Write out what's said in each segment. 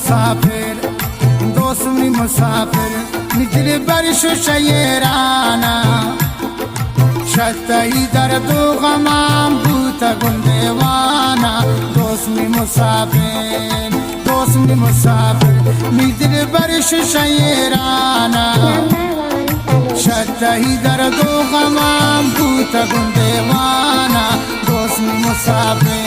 मुसाफिर दोस्मी मुसाफिर निदिल बरश शयराना शतई दर्द गमाम बूता गुंदेवाना दोस्मी मुसाफिर निदिल बरश शयराना शतई दर्द गमाम बूता गुंदेवाना दोस्मी मुसाफिर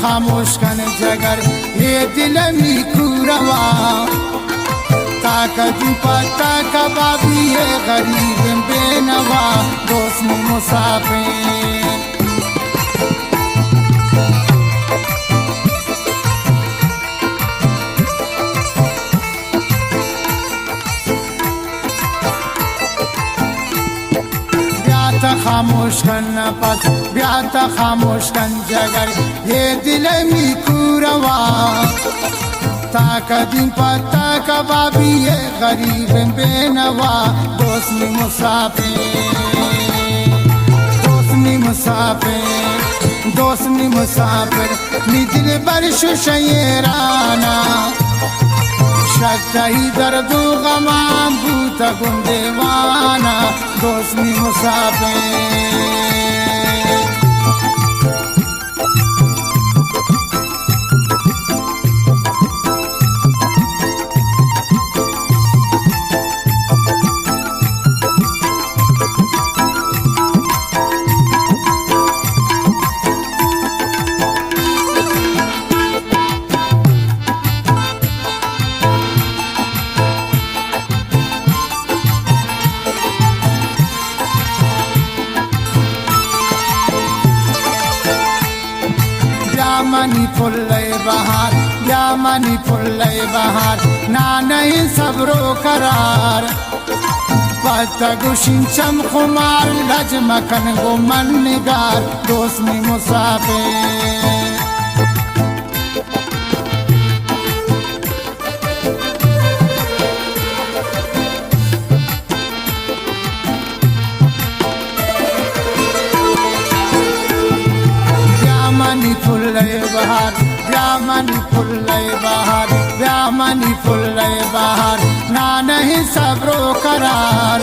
खामोश कन जगर ये दिल मी कुरवा ताकती पता कबाबी है गरीब बेनवा दोस्त मुसाफिर खामोश कन पस ब्याता खामोश कन जगर ये दिल मी कुरवा ताकदीन पता कबाबी ये गरीब बेनवा दोस्मी मुसाफिर निदिल बरश शयराना शतई दर्द गमाम बूता गुंदेवाना दोस्मी मुसाफिर मनी फुल्ले बहार ना नहीं सब्रो करार पता गुशिन चम खुमार लज मखन गो मन निगार दोस्मी मुसाफिर मनी फुल्ले बहार मनी फुल्ले बहार ना नहीं सब्रो करार